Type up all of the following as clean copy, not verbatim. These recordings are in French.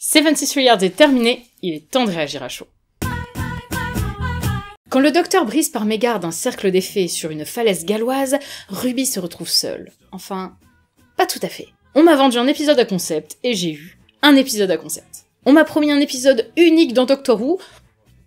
73 Yards est terminé, il est temps de réagir à chaud. Quand le docteur brise par mégarde un cercle d'effets sur une falaise galloise, Ruby se retrouve seule. Enfin, pas tout à fait. On m'a vendu un épisode à concept, et j'ai eu un épisode à concept. On m'a promis un épisode unique dans Doctor Who,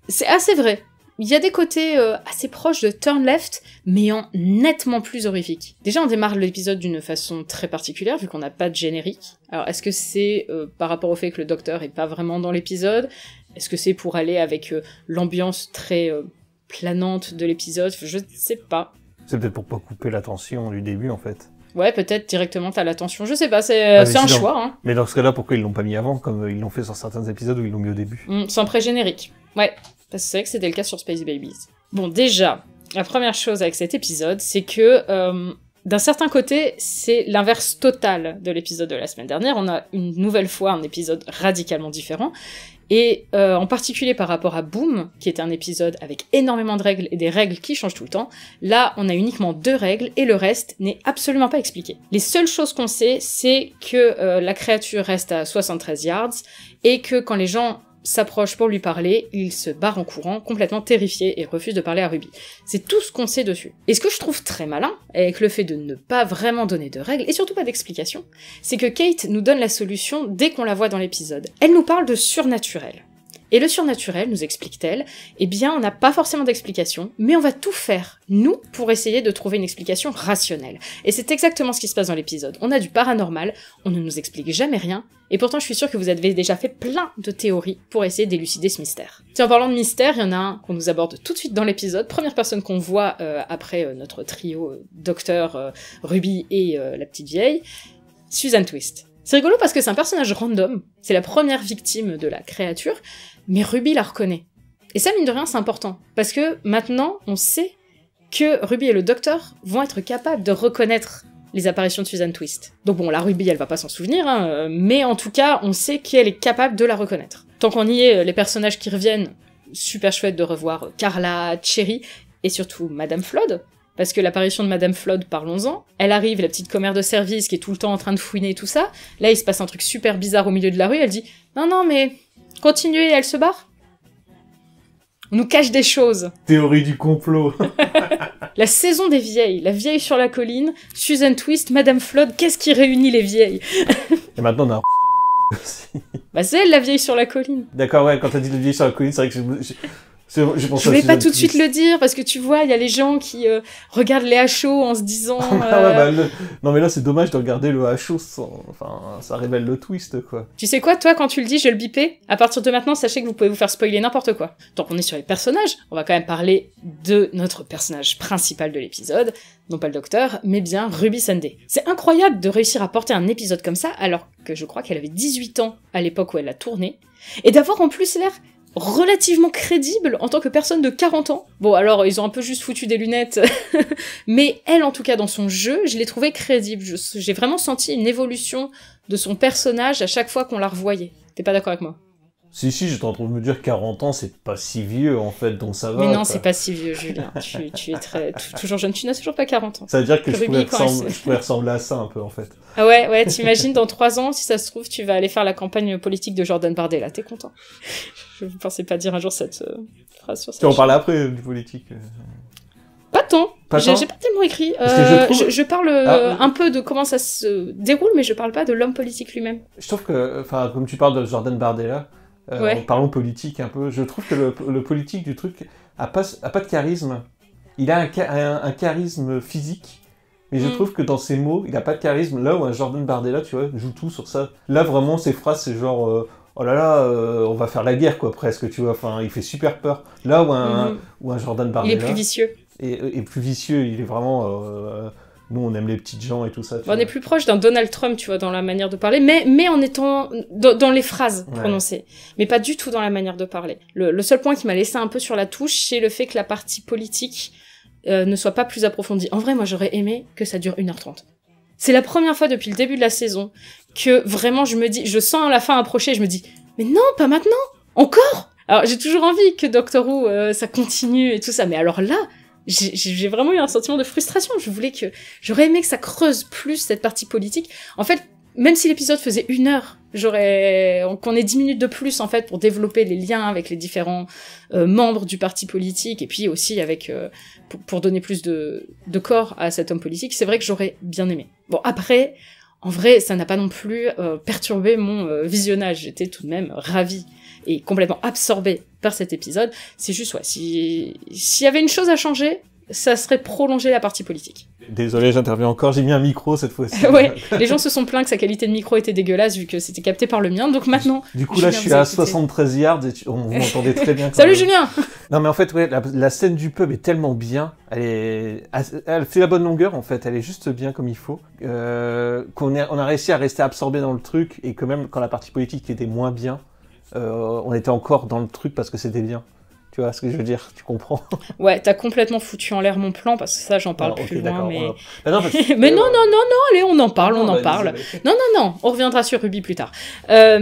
c'est assez vrai. Il y a des côtés assez proches de Turn Left, mais en nettement plus horrifiques. Déjà, on démarre l'épisode d'une façon très particulière, vu qu'on n'a pas de générique. Alors, est-ce que c'est par rapport au fait que le docteur est pas vraiment dans l'épisode? Est-ce que c'est pour aller avec l'ambiance très planante de l'épisode? Je sais pas. C'est peut-être pour pas couper l'attention du début, en fait. Ouais, peut-être directement t'as l'attention, je sais pas, c'est un choix. Hein. Mais dans ce cas-là, pourquoi ils l'ont pas mis avant, comme ils l'ont fait sur certains épisodes où ils l'ont mis au début? Sans pré-générique. Ouais, parce que c'est vrai que c'était le cas sur Space Babies. Bon, déjà, la première chose avec cet épisode, c'est que, d'un certain côté, c'est l'inverse total de l'épisode de la semaine dernière. On a une nouvelle fois un épisode radicalement différent. Et en particulier par rapport à Boom, qui était un épisode avec énormément de règles et des règles qui changent tout le temps, là on a uniquement 2 règles et le reste n'est absolument pas expliqué. Les seules choses qu'on sait, c'est que la créature reste à 73 yards et que quand les gens s'approche pour lui parler, il se barre en courant, complètement terrifié, et refuse de parler à Ruby. C'est tout ce qu'on sait dessus. Et ce que je trouve très malin, avec le fait de ne pas vraiment donner de règles, et surtout pas d'explications, c'est que Kate nous donne la solution dès qu'on la voit dans l'épisode. Elle nous parle de surnaturel. Et le surnaturel, nous explique-t-elle, eh bien on n'a pas forcément d'explication, mais on va tout faire, nous, pour essayer de trouver une explication rationnelle. Et c'est exactement ce qui se passe dans l'épisode. On a du paranormal, on ne nous explique jamais rien, et pourtant je suis sûre que vous avez déjà fait plein de théories pour essayer d'élucider ce mystère. Tiens, en parlant de mystère, il y en a un qu'on nous aborde tout de suite dans l'épisode, première personne qu'on voit après notre trio Docteur, Ruby et la petite vieille, Susan Twist. C'est rigolo parce que c'est un personnage random, c'est la première victime de la créature, mais Ruby la reconnaît. Et ça, mine de rien, c'est important, parce que maintenant, on sait que Ruby et le docteur vont être capables de reconnaître les apparitions de Susan Twist. Donc bon, la Ruby, elle va pas s'en souvenir, hein, mais en tout cas, on sait qu'elle est capable de la reconnaître. Tant qu'on y est, les personnages qui reviennent, super chouette de revoir Carla, Cherry, et surtout Madame Flood, parce que l'apparition de Madame Flood, parlons-en, elle arrive, la petite commère de service qui est tout le temps en train de fouiner et tout ça, là il se passe un truc super bizarre au milieu de la rue, elle dit « Non, mais continuez, elle se barre ». On nous cache des choses. Théorie du complot. La saison des vieilles, la vieille sur la colline, Susan Twist, Madame Flood, qu'est-ce qui réunit les vieilles? Et maintenant on a aussi. Bah c'est elle, la vieille sur la colline. D'accord, ouais, quand t'as dit la vieille sur la colline, c'est vrai que je voulais pas tout de suite le dire, parce que tu vois, il y a les gens qui regardent les HO en se disant... Non mais là, c'est dommage de regarder le HO sans... Enfin, ça révèle le twist, quoi. Tu sais quoi, toi, quand tu le dis, je vais le biper. À partir de maintenant, sachez que vous pouvez vous faire spoiler n'importe quoi. Tant qu'on est sur les personnages, on va quand même parler de notre personnage principal de l'épisode, non pas le docteur, mais bien Ruby Sunday. C'est incroyable de réussir à porter un épisode comme ça, alors que je crois qu'elle avait 18 ans à l'époque où elle l'a tourné, et d'avoir en plus l'air relativement crédible en tant que personne de 40 ans. Bon, alors, ils ont un peu juste foutu des lunettes, mais elle, en tout cas, dans son jeu, je l'ai trouvée crédible. J'ai vraiment senti une évolution de son personnage à chaque fois qu'on la revoyait. T'es pas d'accord avec moi? Si, j'étais en train de me dire 40 ans, c'est pas si vieux, en fait, donc ça va. Mais non, c'est pas si vieux, Julien. Tu es toujours jeune, tu n'as toujours pas 40 ans. Ça veut dire que je pourrais ressembler à ça, un peu, en fait. Ah ouais, t'imagines, dans 3 ans, si ça se trouve, tu vas aller faire la campagne politique de Jordan Bardella, t'es content. Je ne pensais pas dire un jour cette phrase sur ça. Tu vas en parler après, du politique. Pas tant. J'ai pas tellement écrit. Je parle un peu de comment ça se déroule, mais je parle pas de l'homme politique lui-même. Je trouve que, enfin, comme tu parles de Jordan Bardella, parlons politique un peu, je trouve que le politique du truc a pas de charisme. Il a un charisme physique, mais je trouve que dans ses mots, il a pas de charisme. Là où un Jordan Bardella, tu vois, joue tout sur ça. Là, vraiment, ses phrases, c'est genre... oh là là, on va faire la guerre, quoi, presque, tu vois. Enfin, il fait super peur. Là où un Jordan Bardella... Il est plus vicieux. Et plus vicieux, il est vraiment... nous, on aime les petites gens et tout ça. On est plus proche d'un Donald Trump, tu vois, dans la manière de parler, mais en étant dans les phrases prononcées. Mais pas du tout dans la manière de parler. Le seul point qui m'a laissé un peu sur la touche, c'est le fait que la partie politique ne soit pas plus approfondie. En vrai, moi, j'aurais aimé que ça dure 1h30. C'est la première fois depuis le début de la saison que vraiment je sens la fin approcher, je me dis, mais non, pas maintenant! Encore! Alors, j'ai toujours envie que Doctor Who, ça continue et tout ça, mais alors là, j'ai vraiment eu un sentiment de frustration. J'aurais aimé que ça creuse plus cette partie politique. En fait, même si l'épisode faisait 1 heure, qu'on ait 10 minutes de plus, en fait, pour développer les liens avec les différents membres du parti politique, et puis aussi pour donner plus de corps à cet homme politique, c'est vrai que j'aurais bien aimé. Bon, après, en vrai, ça n'a pas non plus perturbé mon visionnage, j'étais tout de même ravie et complètement absorbée par cet épisode. C'est juste, s'il y avait une chose à changer, ça serait prolonger la partie politique. Désolé, j'interviens encore, j'ai mis un micro cette fois-ci. Ouais, les gens se sont plaints que sa qualité de micro était dégueulasse vu que c'était capté par le mien, donc maintenant... Du coup, là, je suis à 73 yards et on m'entendait très bien. Salut Julien! Non, mais en fait, ouais, la scène du pub est tellement bien, elle fait la bonne longueur, en fait, elle est juste bien comme il faut, on a réussi à rester absorbé dans le truc, et que même quand la partie politique était moins bien, on était encore dans le truc parce que c'était bien. Tu vois ce que je veux dire? Tu comprends? Ouais, t'as complètement foutu en l'air mon plan, parce que ça, j'en parle plus loin, mais... non, mais non, allez, on en parle. Non, on reviendra sur Ruby plus tard.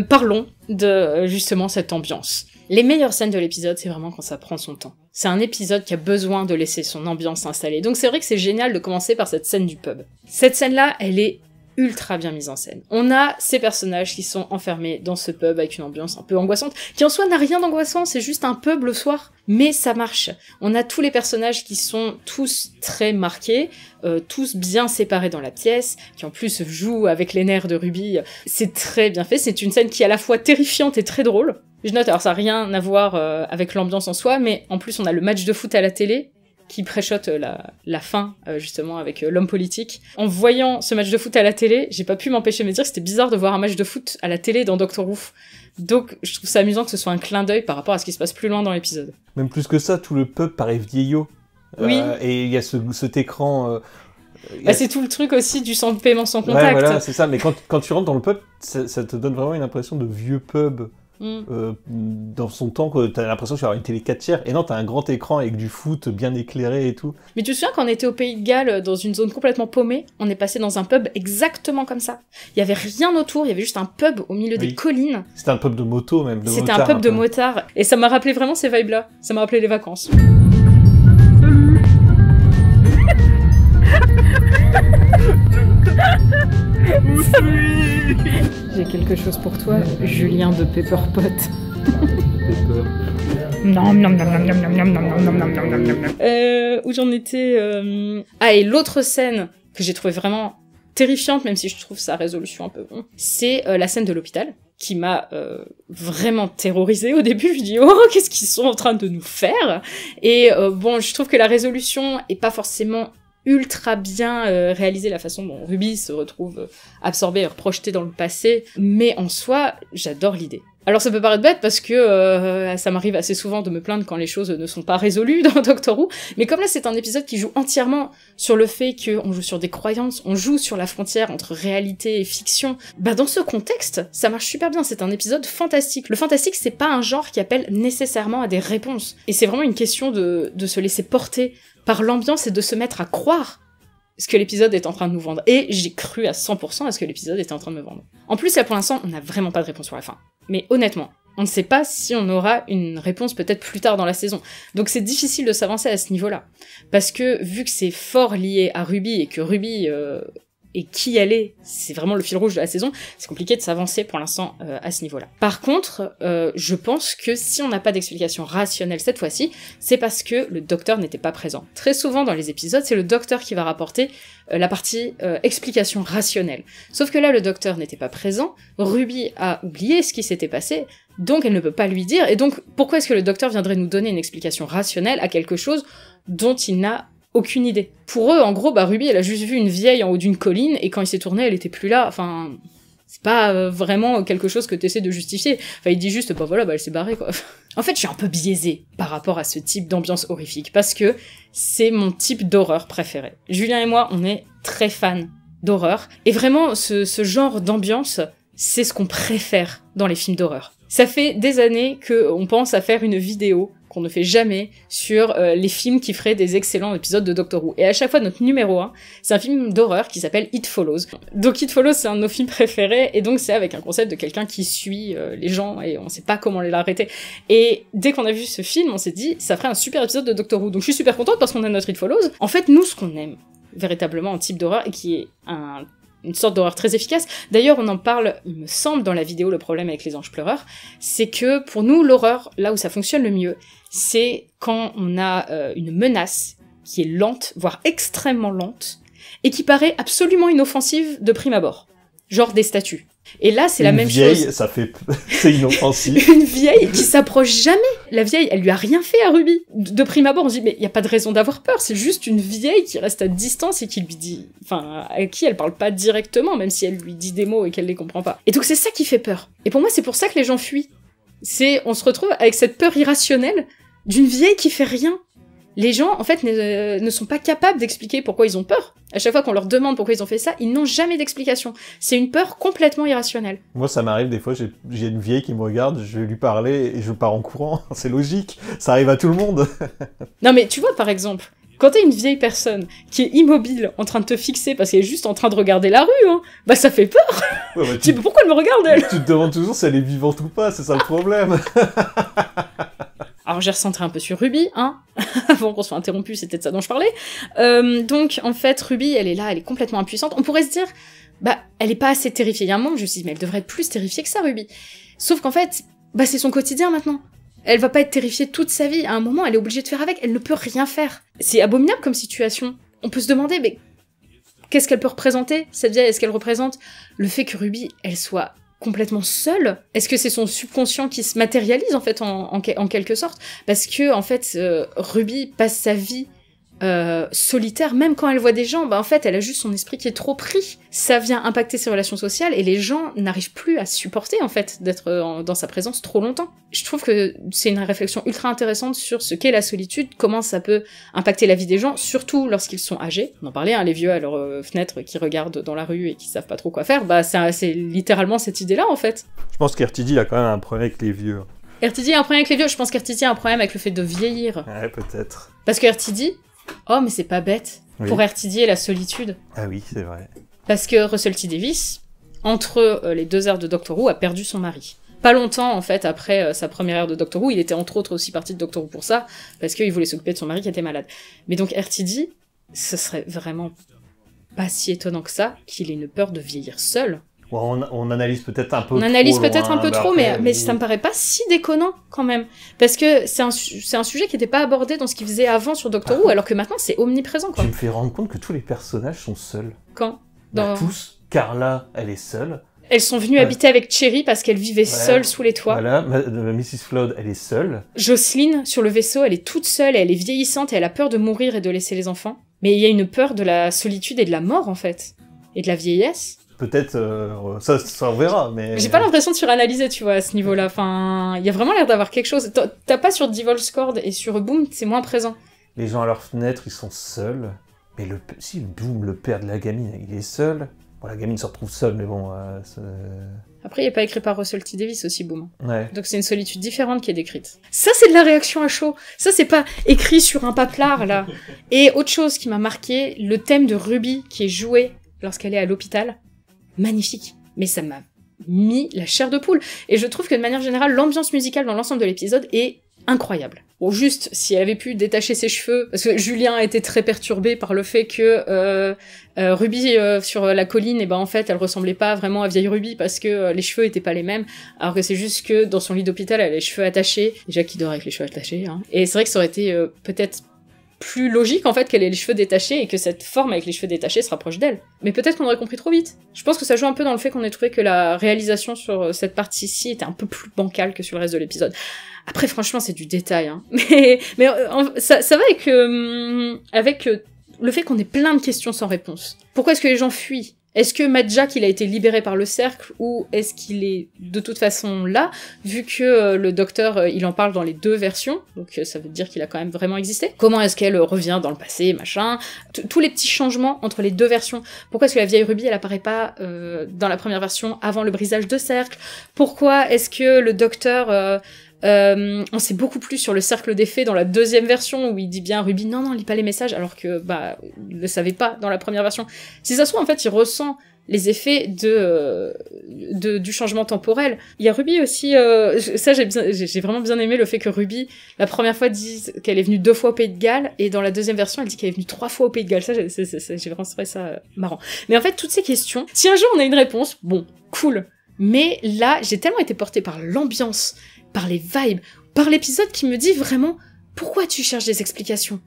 Parlons de, justement, cette ambiance. Les meilleures scènes de l'épisode, c'est vraiment quand ça prend son temps. C'est un épisode qui a besoin de laisser son ambiance s'installer. Donc c'est vrai que c'est génial de commencer par cette scène du pub. Cette scène-là, elle est ultra bien mise en scène. On a ces personnages qui sont enfermés dans ce pub avec une ambiance un peu angoissante, qui en soi n'a rien d'angoissant, c'est juste un pub le soir, mais ça marche. On a tous les personnages qui sont tous très marqués, tous bien séparés dans la pièce, qui en plus jouent avec les nerfs de Ruby. C'est très bien fait, c'est une scène qui est à la fois terrifiante et très drôle. Je note, alors ça n'a rien à voir avec l'ambiance en soi, mais en plus on a le match de foot à la télé, qui préchote la fin, justement, avec l'homme politique. En voyant ce match de foot à la télé, j'ai pas pu m'empêcher de me dire que c'était bizarre de voir un match de foot à la télé dans Doctor Who. Donc, je trouve ça amusant que ce soit un clin d'œil par rapport à ce qui se passe plus loin dans l'épisode. Même plus que ça, tout le pub paraît vieillot. Oui. Et il y a cet écran... c'est tout le truc aussi du paiement sans contact. Ouais, voilà, c'est ça. Mais quand tu rentres dans le pub, ça te donne vraiment une impression de vieux pub. Dans son temps, t'as l'impression que tu as une télé 4/3, et non, t'as un grand écran avec du foot bien éclairé et tout. Mais tu te souviens quand on était au Pays de Galles, dans une zone complètement paumée, on est passé dans un pub exactement comme ça. Il y avait rien autour, il y avait juste un pub au milieu des collines. C'était un pub de moto même. C'était un pub de motards, et ça m'a rappelé vraiment ces vibes-là. Ça m'a rappelé les vacances. J'ai quelque chose pour toi, Julien de Pepperpot. Où j'en étais... Ah, et l'autre scène que j'ai trouvée vraiment terrifiante, même si je trouve sa résolution un peu bon, c'est la scène de l'hôpital, qui m'a vraiment terrorisée au début. Je dis « Oh, qu'est-ce qu'ils sont en train de nous faire ?» Et bon, je trouve que la résolution est pas forcément ultra bien réalisée, la façon dont Ruby se retrouve absorbée et projetée dans le passé, mais en soi, j'adore l'idée. Alors ça peut paraître bête parce que ça m'arrive assez souvent de me plaindre quand les choses ne sont pas résolues dans Doctor Who, mais comme là c'est un épisode qui joue entièrement sur le fait qu'on joue sur des croyances, on joue sur la frontière entre réalité et fiction, bah dans ce contexte, ça marche super bien, c'est un épisode fantastique. Le fantastique, c'est pas un genre qui appelle nécessairement à des réponses, et c'est vraiment une question de se laisser porter par l'ambiance et de se mettre à croire ce que l'épisode est en train de nous vendre. Et j'ai cru à 100% à ce que l'épisode était en train de me vendre. En plus, là, pour l'instant, on n'a vraiment pas de réponse sur la fin. Mais honnêtement, on ne sait pas si on aura une réponse peut-être plus tard dans la saison. Donc c'est difficile de s'avancer à ce niveau-là. Parce que, vu que c'est fort lié à Ruby, et que Ruby et qui elle est, c'est vraiment le fil rouge de la saison, c'est compliqué de s'avancer pour l'instant à ce niveau-là. Par contre, je pense que si on n'a pas d'explication rationnelle cette fois-ci, c'est parce que le docteur n'était pas présent. Très souvent dans les épisodes, c'est le docteur qui va rapporter la partie explication rationnelle. Sauf que là, le docteur n'était pas présent, Ruby a oublié ce qui s'était passé, donc elle ne peut pas lui dire, et donc pourquoi est-ce que le docteur viendrait nous donner une explication rationnelle à quelque chose dont il n'a aucune idée. Pour eux, en gros, bah Ruby, elle a juste vu une vieille en haut d'une colline, et quand il s'est tourné, elle était plus là, enfin... C'est pas vraiment quelque chose que t'essaies de justifier. Enfin, il dit juste, bah voilà, bah elle s'est barrée, quoi. En fait, je suis un peu biaisée par rapport à ce type d'ambiance horrifique, parce que c'est mon type d'horreur préféré. Julien et moi, on est très fans d'horreur, et vraiment, ce genre d'ambiance, c'est ce qu'on préfère dans les films d'horreur. Ça fait des années qu'on pense à faire une vidéo qu'on ne fait jamais sur les films qui feraient des excellents épisodes de Doctor Who. Et à chaque fois, notre numéro 1, c'est un film d'horreur qui s'appelle It Follows. Donc It Follows, c'est un de nos films préférés, et donc c'est avec un concept de quelqu'un qui suit les gens, et on sait pas comment l'arrêter. Et dès qu'on a vu ce film, on s'est dit, ça ferait un super épisode de Doctor Who. Donc je suis super contente parce qu'on a notre It Follows. En fait, nous, ce qu'on aime véritablement en type d'horreur, et qui est un une sorte d'horreur très efficace. D'ailleurs, on en parle, il me semble, dans la vidéo Le problème avec les anges pleureurs, c'est que pour nous, l'horreur, là où ça fonctionne le mieux, c'est quand on a une menace qui est lente, voire extrêmement lente, et qui paraît absolument inoffensive de prime abord. Genre des statues. Et là, c'est la même chose. Une vieille, ça fait... c'est inoffensif. Une vieille qui s'approche jamais. La vieille, elle lui a rien fait à Ruby. De prime abord, on se dit, mais il y a pas de raison d'avoir peur. C'est juste une vieille qui reste à distance et qui lui dit... Enfin, à qui elle parle pas directement, même si elle lui dit des mots et qu'elle les comprend pas. Et donc, c'est ça qui fait peur. Et pour moi, c'est pour ça que les gens fuient. On se retrouve avec cette peur irrationnelle d'une vieille qui fait rien. Les gens, en fait, ne sont pas capables d'expliquer pourquoi ils ont peur. À chaque fois qu'on leur demande pourquoi ils ont fait ça, ils n'ont jamais d'explication. C'est une peur complètement irrationnelle. Moi, ça m'arrive des fois, j'ai une vieille qui me regarde, je vais lui parler et je pars en courant. C'est logique, ça arrive à tout le monde. Non mais tu vois, par exemple, quand t'es une vieille personne qui est immobile, en train de te fixer parce qu'elle est juste en train de regarder la rue, hein, bah ça fait peur. Ouais, bah, tu dis, pourquoi elle me regarde, elle? Tu te demandes toujours si elle est vivante ou pas, c'est ça le problème. Alors j'ai recentré un peu sur Ruby, hein, avant qu'on soit interrompu, c'était de ça dont je parlais. Donc en fait, Ruby, elle est là, elle est complètement impuissante. On pourrait se dire, bah, elle est pas assez terrifiée. Il y a un moment, je me suis dit, mais elle devrait être plus terrifiée que ça, Ruby. Sauf qu'en fait, bah c'est son quotidien maintenant. Elle va pas être terrifiée toute sa vie. À un moment, elle est obligée de faire avec, elle ne peut rien faire. C'est abominable comme situation. On peut se demander, mais qu'est-ce qu'elle peut représenter, cette vieille? Est-ce qu'elle représente le fait que Ruby, elle soit complètement seule? Est-ce que c'est son subconscient qui se matérialise en fait en quelque sorte? Parce que en fait Ruby passe sa vie solitaire, même quand elle voit des gens, bah en fait elle a juste son esprit qui est trop pris. Ça vient impacter ses relations sociales et les gens n'arrivent plus à supporter en fait d'être dans sa présence trop longtemps. Je trouve que c'est une réflexion ultra intéressante sur ce qu'est la solitude, comment ça peut impacter la vie des gens, surtout lorsqu'ils sont âgés. On en parlait, hein, les vieux à leurs fenêtres qui regardent dans la rue et qui savent pas trop quoi faire, bah c'est littéralement cette idée-là en fait. Je pense qu'RTD a quand même un problème avec les vieux. RTD a un problème avec les vieux, je pense qu'RTD a un problème avec le fait de vieillir. Ouais, peut-être. Parce que RTD, oh mais c'est pas bête, oui. Pour RTD et la solitude. Ah oui, c'est vrai. Parce que Russell T Davies, entre les 2 ères de Doctor Who, a perdu son mari. Pas longtemps, en fait, après sa première ère de Doctor Who, il était entre autres aussi parti de Doctor Who pour ça, parce qu'il voulait s'occuper de son mari qui était malade. Mais donc RTD, ce serait vraiment pas si étonnant que ça, qu'il ait une peur de vieillir seul. Ouais, on analyse peut-être un peu trop. On analyse peut-être un peu trop, mais ça me paraît pas si déconnant quand même. Parce que c'est un sujet qui n'était pas abordé dans ce qu'il faisait avant sur Doctor Who, alors que maintenant c'est omniprésent, quoi. Tu me fais rendre compte que tous les personnages sont seuls. Quand tous. Carla, elle est seule. Elles sont venues habiter avec Cherry parce qu'elles vivaient seules sous les toits. Voilà, Mrs. Flood, elle est seule. Jocelyn, sur le vaisseau, elle est toute seule, elle est vieillissante et elle a peur de mourir et de laisser les enfants. Mais il y a une peur de la solitude et de la mort, en fait. Et de la vieillesse. Peut-être, ça on verra, mais... J'ai pas l'impression de suranalyser, tu vois, à ce niveau-là. Enfin, il y a vraiment l'air d'avoir quelque chose. T'as pas sur Devil's Cord et sur Boom, c'est moins présent. Les gens à leur fenêtre, ils sont seuls. Mais si Boom, le père de la gamine, il est seul. Bon, la gamine se retrouve seule, mais bon... Après, il est pas écrit par Russell T Davies aussi, Boom. Ouais. Donc c'est une solitude différente qui est décrite. Ça, c'est de la réaction à chaud. Ça, c'est pas écrit sur un paplard, là. Et autre chose qui m'a marqué, le thème de Ruby qui est joué lorsqu'elle est à l'hôpital. Magnifique. Mais ça m'a mis la chair de poule. Et je trouve que de manière générale, l'ambiance musicale dans l'ensemble de l'épisode est incroyable. Bon, juste, si elle avait pu détacher ses cheveux, parce que Julien a été très perturbé par le fait que Ruby sur la colline, et ben en fait, elle ressemblait pas vraiment à vieille Ruby parce que les cheveux étaient pas les mêmes, alors que c'est juste que dans son lit d'hôpital, elle a les cheveux attachés. Déjà qui dort avec les cheveux attachés, hein. Et c'est vrai que ça aurait été peut-être plus logique en fait qu'elle ait les cheveux détachés et que cette forme avec les cheveux détachés se rapproche d'elle. Mais peut-être qu'on aurait compris trop vite. Je pense que ça joue un peu dans le fait qu'on ait trouvé que la réalisation sur cette partie-ci était un peu plus bancale que sur le reste de l'épisode. Après franchement c'est du détail, hein. Mais ça va avec le fait qu'on ait plein de questions sans réponse. Pourquoi est-ce que les gens fuient ? Est-ce que Matt Jack, il a été libéré par le cercle, ou est-ce qu'il est de toute façon là, vu que le docteur, il en parle dans les 2 versions, donc ça veut dire qu'il a quand même vraiment existé. Comment est-ce qu'elle revient dans le passé, machin, tous les petits changements entre les 2 versions. Pourquoi est-ce que la vieille Ruby, elle apparaît pas dans la première version avant le brisage de cercle? Pourquoi est-ce que le docteur... on sait beaucoup plus sur le cercle des fées dans la 2e version où il dit bien Ruby non lis pas les messages alors que il le savait pas dans la première version. Si ça se trouve en fait il ressent les effets du changement temporel. Il y a Ruby aussi, ça j'ai vraiment bien aimé le fait que Ruby, la première fois, dise qu'elle est venue 2 fois au Pays de Galles, et dans la deuxième version, elle dit qu'elle est venue 3 fois au Pays de Galles. Ça, j'ai vraiment trouvé ça marrant. Mais en fait, toutes ces questions, si un jour on a une réponse, bon, cool. Mais là, j'ai tellement été portée par l'ambiance, par les vibes, par l'épisode qui me dit vraiment, pourquoi tu cherches des explications?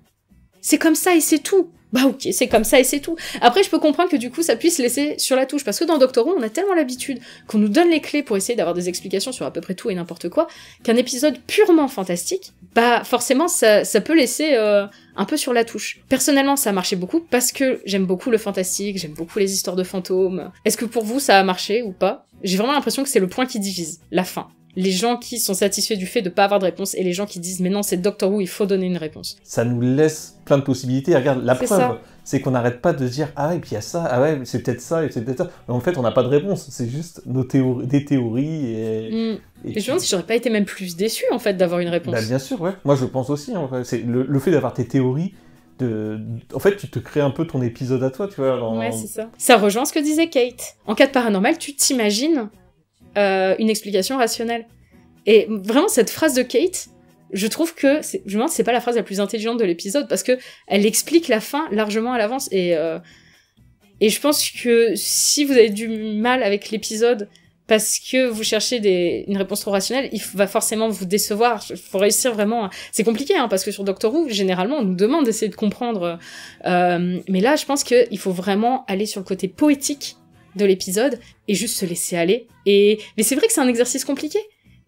C'est comme ça et c'est tout. Bah ok, c'est comme ça et c'est tout. Après, je peux comprendre que du coup, ça puisse laisser sur la touche, parce que dans Doctor Who, on a tellement l'habitude qu'on nous donne les clés pour essayer d'avoir des explications sur à peu près tout et n'importe quoi, qu'un épisode purement fantastique, bah forcément, ça peut laisser un peu sur la touche. Personnellement, ça a marché beaucoup, parce que j'aime beaucoup le fantastique, j'aime beaucoup les histoires de fantômes. Est-ce que pour vous, ça a marché ou pas? J'ai vraiment l'impression que c'est le point qui divise, la fin. Les gens qui sont satisfaits du fait de pas avoir de réponse et les gens qui disent mais non, c'est Doctor Who, il faut donner une réponse. Ça nous laisse plein de possibilités. Regarde, la preuve, c'est qu'on n'arrête pas de se dire ah ouais, et puis il y a ça, ah ouais, c'est peut-être ça, et c'est peut-être ça. Mais en fait, on n'a pas de réponse, c'est juste des théories et... Et je me demande si j'aurais pas été même plus déçue en fait d'avoir une réponse. Bah bien sûr, ouais. Moi je pense aussi, hein. C'est le fait d'avoir tes théories, en fait, tu te crées un peu ton épisode à toi, tu vois. Ouais, c'est ça. Ça rejoint ce que disait Kate. En cas de paranormal, tu t'imagines une explication rationnelle. Et vraiment, cette phrase de Kate, je trouve que, je me demande si c'est pas la phrase la plus intelligente de l'épisode, parce que elle explique la fin largement à l'avance, et je pense que si vous avez du mal avec l'épisode, parce que vous cherchez une réponse trop rationnelle, il va forcément vous décevoir. Il faut réussir vraiment. C'est compliqué, hein, parce que sur Doctor Who, généralement, on nous demande d'essayer de comprendre. Mais là, je pense qu'il faut vraiment aller sur le côté poétique de l'épisode et juste se laisser aller. Mais c'est vrai que c'est un exercice compliqué.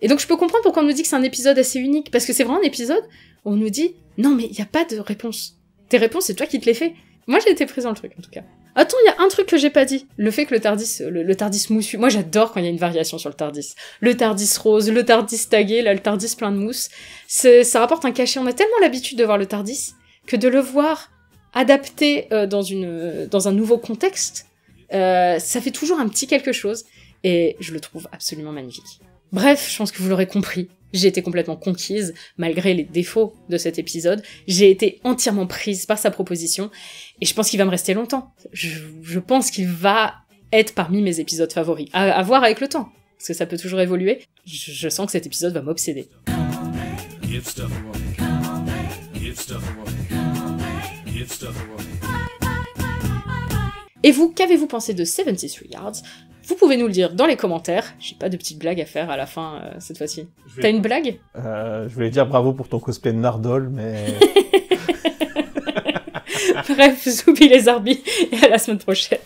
Et donc je peux comprendre pourquoi on nous dit que c'est un épisode assez unique, parce que c'est vraiment un épisode où on nous dit « Non, mais il n'y a pas de réponse. Tes réponses, c'est toi qui te les fais. » Moi, j'ai été prise dans le truc, en tout cas. Attends, il y a un truc que j'ai pas dit. Le fait que le TARDIS moussu... Moi, j'adore quand il y a une variation sur le TARDIS. Le TARDIS rose, le TARDIS tagué, là, le TARDIS plein de mousse. Ça rapporte un cachet. On a tellement l'habitude de voir le TARDIS que de le voir adapté dans un nouveau contexte, ça fait toujours un petit quelque chose. Et je le trouve absolument magnifique. Bref, je pense que vous l'aurez compris, j'ai été complètement conquise, malgré les défauts de cet épisode. J'ai été entièrement prise par sa proposition, et je pense qu'il va me rester longtemps. Je pense qu'il va être parmi mes épisodes favoris. À voir avec le temps, parce que ça peut toujours évoluer. Je sens que cet épisode va m'obséder. Et vous, qu'avez-vous pensé de 73 Yards ? Vous pouvez nous le dire dans les commentaires. J'ai pas de petite blague à faire à la fin cette fois-ci. T'as une blague ? Je voulais dire bravo pour ton cosplay de Nardole, mais... Bref, Zoubi les Arbis, et à la semaine prochaine.